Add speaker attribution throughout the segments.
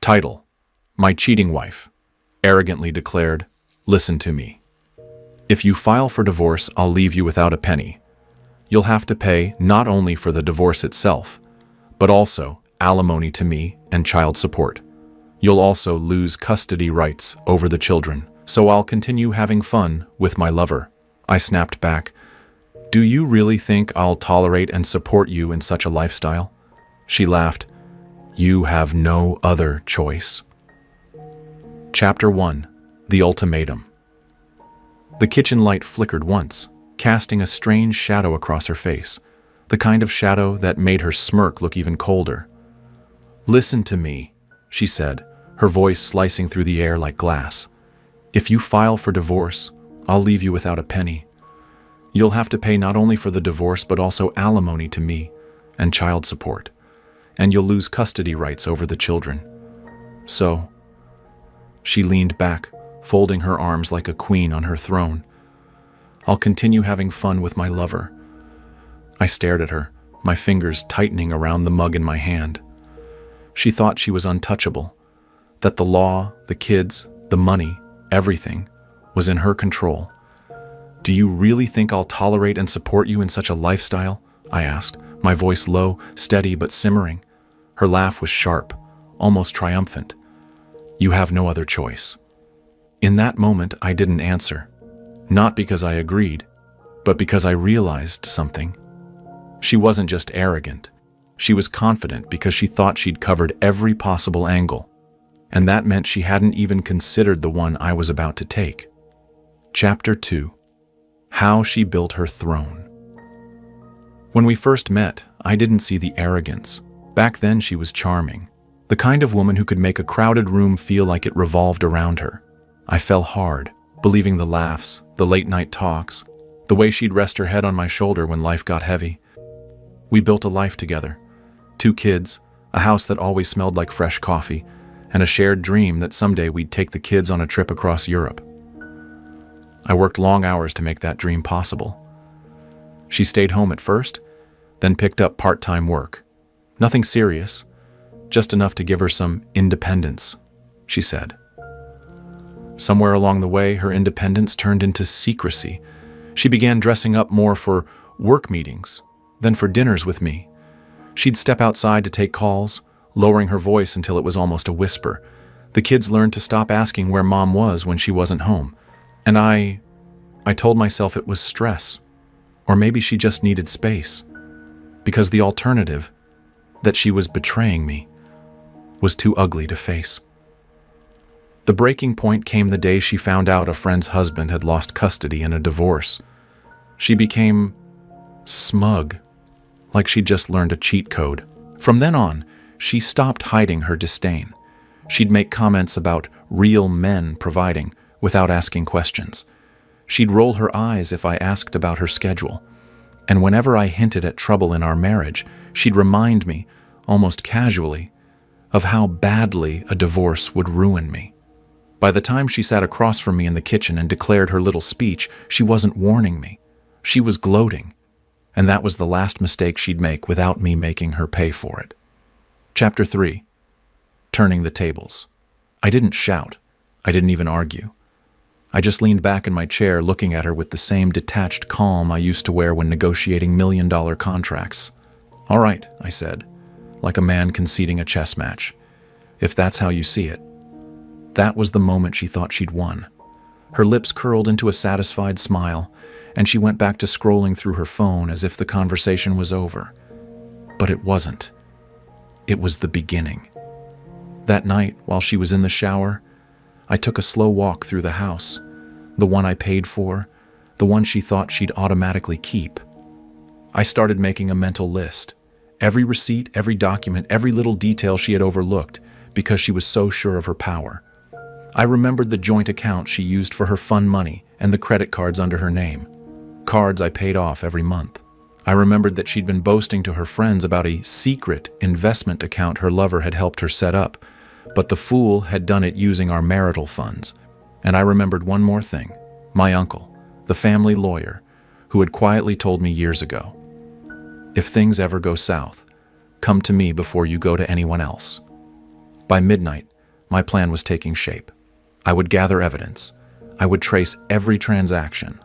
Speaker 1: Title: My Cheating Wife arrogantly declared, "Listen to me. If you file for divorce, I'll leave you without a penny. You'll have to pay not only for the divorce itself, but also alimony to me and child support. You'll also lose custody rights over the children, so I'll continue having fun with my lover." I snapped back, "Do you really think I'll tolerate and support you in such a lifestyle?" She laughed, "You have no other choice." Chapter 1: The Ultimatum. The kitchen light flickered once, casting a strange shadow across her face, the kind of shadow that made her smirk look even colder. "Listen to me," she said, her voice slicing through the air like glass. "If you file for divorce, I'll leave you without a penny. You'll have to pay not only for the divorce but also alimony to me and child support, and you'll lose custody rights over the children. So..." She leaned back, folding her arms like a queen on her throne. "I'll continue having fun with my lover." I stared at her, my fingers tightening around the mug in my hand. She thought she was untouchable, that the law, the kids, the money, everything was in her control. "Do you really think I'll tolerate and support you in such a lifestyle?" I asked, my voice low, steady but simmering. Her laugh was sharp, almost triumphant. "You have no other choice." In that moment, I didn't answer. Not because I agreed, but because I realized something. She wasn't just arrogant. She was confident because she thought she'd covered every possible angle. And that meant she hadn't even considered the one I was about to take. Chapter 2: How She Built Her Throne. When we first met, I didn't see the arrogance. Back then she was charming. The kind of woman who could make a crowded room feel like it revolved around her. I fell hard, believing the laughs, the late-night talks, the way she'd rest her head on my shoulder when life got heavy. We built a life together. 2 kids, a house that always smelled like fresh coffee, and a shared dream that someday we'd take the kids on a trip across Europe. I worked long hours to make that dream possible. She stayed home at first, then picked up part-time work. Nothing serious, just enough to give her some independence, she said. Somewhere along the way, her independence turned into secrecy. She began dressing up more for work meetings than for dinners with me. She'd step outside to take calls, lowering her voice until it was almost a whisper. The kids learned to stop asking where Mom was when she wasn't home. And I told myself it was stress, or maybe she just needed space, because the alternative, that she was betraying me, was too ugly to face. The breaking point came the day she found out a friend's husband had lost custody in a divorce. She became smug, like she'd just learned a cheat code. From then on, she stopped hiding her disdain. She'd make comments about real men providing without asking questions. She'd roll her eyes if I asked about her schedule. And whenever I hinted at trouble in our marriage, she'd remind me, almost casually, of how badly a divorce would ruin me. By the time she sat across from me in the kitchen and declared her little speech, she wasn't warning me. She was gloating. And that was the last mistake she'd make without me making her pay for it. Chapter 3: Turning the Tables. I didn't shout. I didn't even argue. I just leaned back in my chair looking at her with the same detached calm I used to wear when negotiating million-dollar contracts. "All right," I said, like a man conceding a chess match. "If that's how you see it." That was the moment she thought she'd won. Her lips curled into a satisfied smile, and she went back to scrolling through her phone as if the conversation was over. But it wasn't. It was the beginning. That night, while she was in the shower, I took a slow walk through the house, the one I paid for, the one she thought she'd automatically keep. I started making a mental list. Every receipt, every document, every little detail she had overlooked because she was so sure of her power. I remembered the joint account she used for her fun money and the credit cards under her name. Cards I paid off every month. I remembered that she'd been boasting to her friends about a secret investment account her lover had helped her set up, but the fool had done it using our marital funds. And I remembered one more thing. My uncle, the family lawyer, who had quietly told me years ago, "If things ever go south, come to me before you go to anyone else." By midnight, My plan was taking shape. I would gather evidence. I would trace every transaction.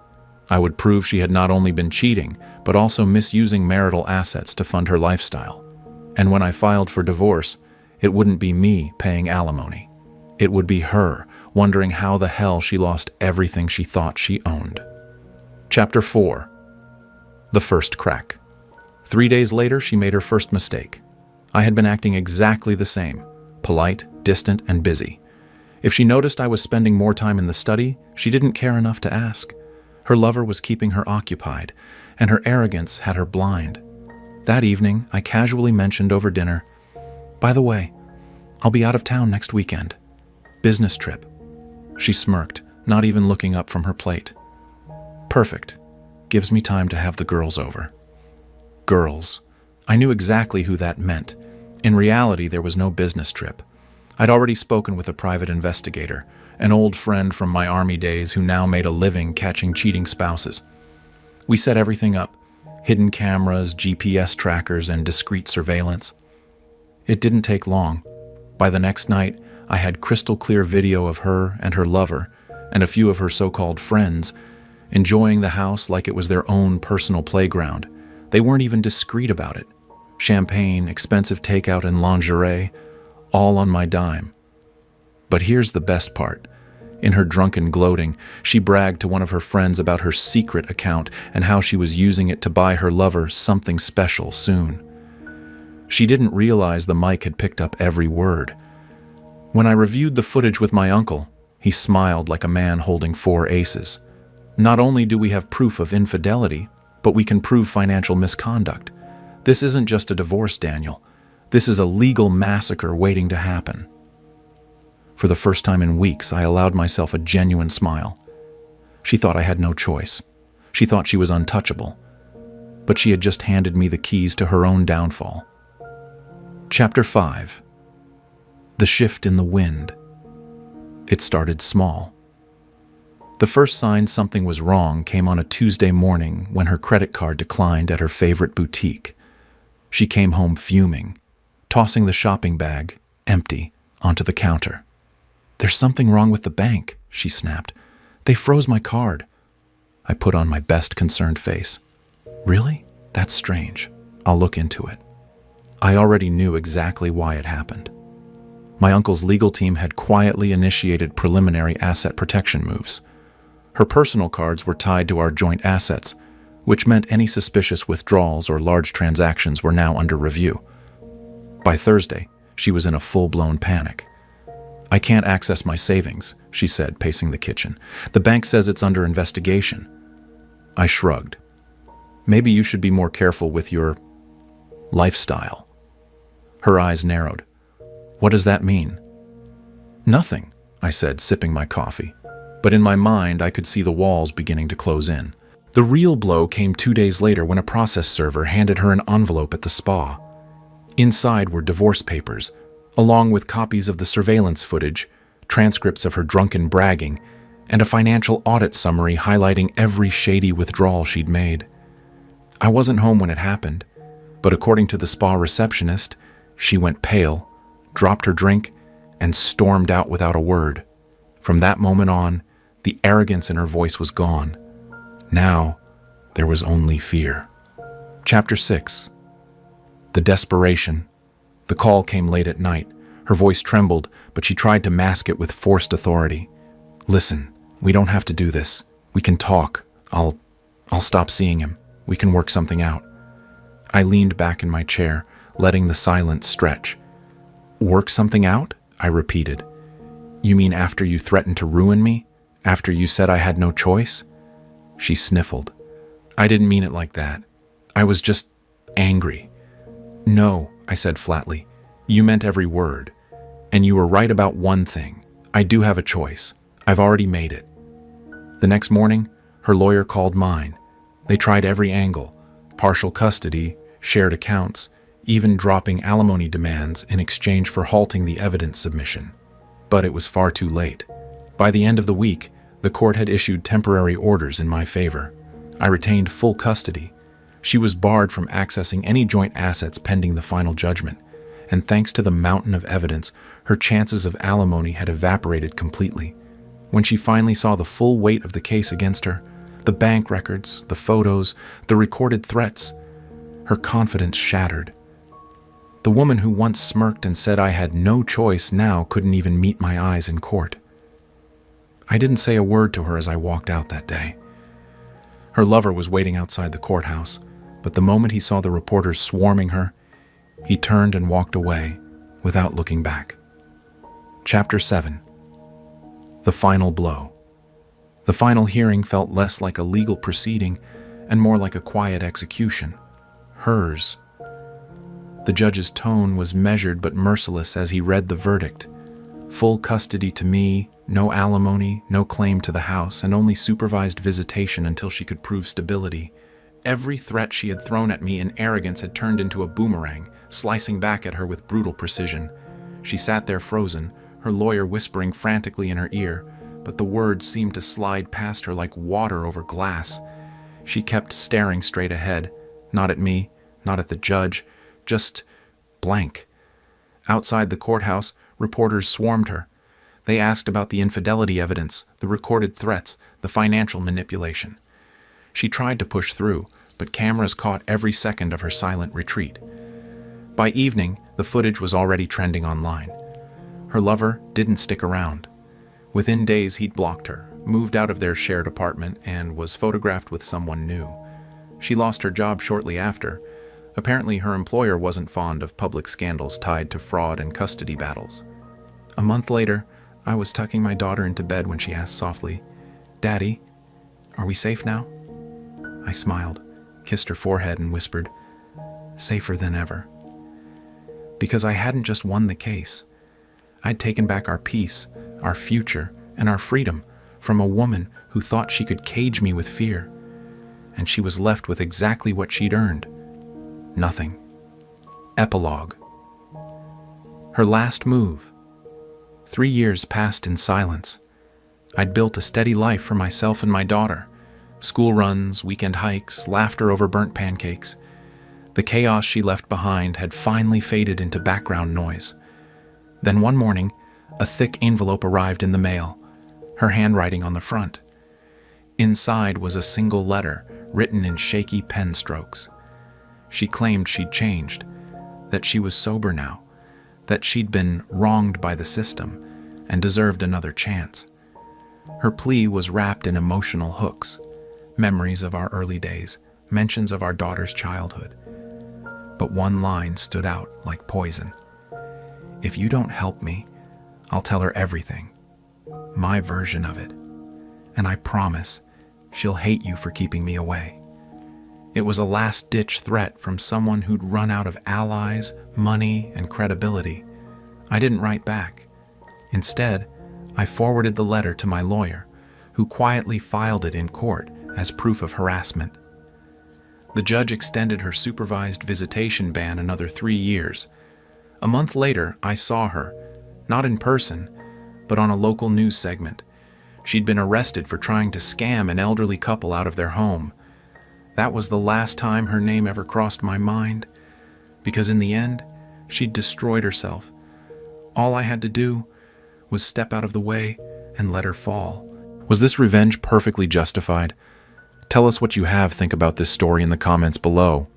Speaker 1: I would prove she had not only been cheating, but also misusing marital assets to fund her lifestyle. And when I filed for divorce, it wouldn't be me paying alimony. It would be her wondering how the hell she lost everything she thought she owned. Chapter 4. The First Crack. 3 days later, she made her first mistake. I had been acting exactly the same, polite, distant, and busy. If she noticed I was spending more time in the study, she didn't care enough to ask. Her lover was keeping her occupied, and her arrogance had her blind. That evening, I casually mentioned over dinner, "By the way, I'll be out of town next weekend. Business trip." She smirked, not even looking up from her plate. "Perfect. Gives me time to have the girls over." Girls. I knew exactly who that meant. In reality, there was no business trip. I'd already spoken with a private investigator, an old friend from my army days who now made a living catching cheating spouses. We set everything up, hidden cameras, GPS trackers, and discreet surveillance. It didn't take long. By the next night, I had crystal clear video of her and her lover, and a few of her so-called friends, enjoying the house like it was their own personal playground. They weren't even discreet about it. Champagne, expensive takeout, and lingerie, all on my dime. But here's the best part. In her drunken gloating, she bragged to one of her friends about her secret account and how she was using it to buy her lover something special soon. She didn't realize the mic had picked up every word. When I reviewed the footage with my uncle, he smiled like a man holding 4 aces. Not only do we have proof of infidelity, but we can prove financial misconduct. This isn't just a divorce, Daniel. This is a legal massacre waiting to happen. For the first time in weeks, I allowed myself a genuine smile. She thought I had no choice. She thought she was untouchable. But she had just handed me the keys to her own downfall. Chapter 5. The Shift in the Wind. It started small. The first sign something was wrong came on a Tuesday morning when her credit card declined at her favorite boutique. She came home fuming, tossing the shopping bag, empty, onto the counter. "There's something wrong with the bank," she snapped. "They froze my card." I put on my best concerned face. "Really? That's strange. I'll look into it." I already knew exactly why it happened. My uncle's legal team had quietly initiated preliminary asset protection moves. Her personal cards were tied to our joint assets, which meant any suspicious withdrawals or large transactions were now under review. By Thursday, she was in a full-blown panic. "I can't access my savings," she said, pacing the kitchen. "The bank says it's under investigation." I shrugged. "Maybe you should be more careful with your lifestyle." Her eyes narrowed. "What does that mean?" "Nothing," I said, sipping my coffee. But in my mind, I could see the walls beginning to close in. The real blow came 2 days later when a process server handed her an envelope at the spa. Inside were divorce papers, along with copies of the surveillance footage, transcripts of her drunken bragging, and a financial audit summary highlighting every shady withdrawal she'd made. I wasn't home when it happened, but according to the spa receptionist, she went pale, dropped her drink, and stormed out without a word. From that moment on, the arrogance in her voice was gone. Now, there was only fear. Chapter 6. The desperation. The call came late at night. Her voice trembled, but she tried to mask it with forced authority. "Listen, we don't have to do this. We can talk. I'll stop seeing him. We can work something out." I leaned back in my chair, letting the silence stretch. "Work something out?" I repeated. "You mean after you threatened to ruin me? After you said I had no choice?" She sniffled. "I didn't mean it like that. I was just angry." "No," I said flatly. "You meant every word. And you were right about one thing. I do have a choice. I've already made it." The next morning, her lawyer called mine. They tried every angle: partial custody, shared accounts, even dropping alimony demands in exchange for halting the evidence submission. But it was far too late. By the end of the week, the court had issued temporary orders in my favor. I retained full custody. She was barred from accessing any joint assets pending the final judgment, and thanks to the mountain of evidence, her chances of alimony had evaporated completely. When she finally saw the full weight of the case against her, the bank records, the photos, the recorded threats, her confidence shattered. The woman who once smirked and said I had no choice now couldn't even meet my eyes in court. I didn't say a word to her as I walked out that day. Her lover was waiting outside the courthouse, but the moment he saw the reporters swarming her, he turned and walked away without looking back. Chapter 7. The Final Blow. The final hearing felt less like a legal proceeding and more like a quiet execution. Hers. The judge's tone was measured but merciless as he read the verdict. Full custody to me, no alimony, no claim to the house, and only supervised visitation until she could prove stability. Every threat she had thrown at me in arrogance had turned into a boomerang, slicing back at her with brutal precision. She sat there frozen, her lawyer whispering frantically in her ear, but the words seemed to slide past her like water over glass. She kept staring straight ahead, not at me, not at the judge, just blank. Outside the courthouse, reporters swarmed her. They asked about the infidelity evidence, the recorded threats, the financial manipulation. She tried to push through, but cameras caught every second of her silent retreat. By evening, the footage was already trending online. Her lover didn't stick around. Within days, he'd blocked her, moved out of their shared apartment, and was photographed with someone new. She lost her job shortly after. Apparently, her employer wasn't fond of public scandals tied to fraud and custody battles. A month later, I was tucking my daughter into bed when she asked softly, "Daddy, are we safe now?" I smiled, kissed her forehead, and whispered, "Safer than ever." Because I hadn't just won the case. I'd taken back our peace, our future, and our freedom from a woman who thought she could cage me with fear. And she was left with exactly what she'd earned. Nothing. Epilogue. Her last move. 3 years passed in silence. I'd built a steady life for myself and my daughter. School runs, weekend hikes, laughter over burnt pancakes. The chaos she left behind had finally faded into background noise. Then one morning, a thick envelope arrived in the mail, her handwriting on the front. Inside was a single letter, written in shaky pen strokes. She claimed she'd changed, that she was sober now, that she'd been wronged by the system and deserved another chance. Her plea was wrapped in emotional hooks, memories of our early days, mentions of our daughter's childhood. But one line stood out like poison. "If you don't help me, I'll tell her everything, my version of it. And I promise she'll hate you for keeping me away." It was a last-ditch threat from someone who'd run out of allies, money, and credibility. I didn't write back. Instead, I forwarded the letter to my lawyer, who quietly filed it in court as proof of harassment. The judge extended her supervised visitation ban another 3 years. A month later, I saw her, not in person, but on a local news segment. She'd been arrested for trying to scam an elderly couple out of their home. That was the last time her name ever crossed my mind, because in the end, she'd destroyed herself. All I had to do was step out of the way and let her fall. Was this revenge perfectly justified? Tell us what you think about this story in the comments below.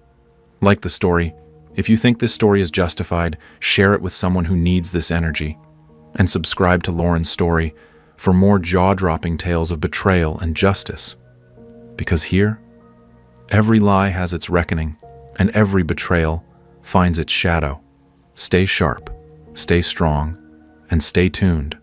Speaker 1: Like the story. If you think this story is justified, share it with someone who needs this energy. And subscribe to Lauren's Story for more jaw-dropping tales of betrayal and justice. Because here, every lie has its reckoning, and every betrayal finds its shadow. Stay sharp, stay strong, and stay tuned.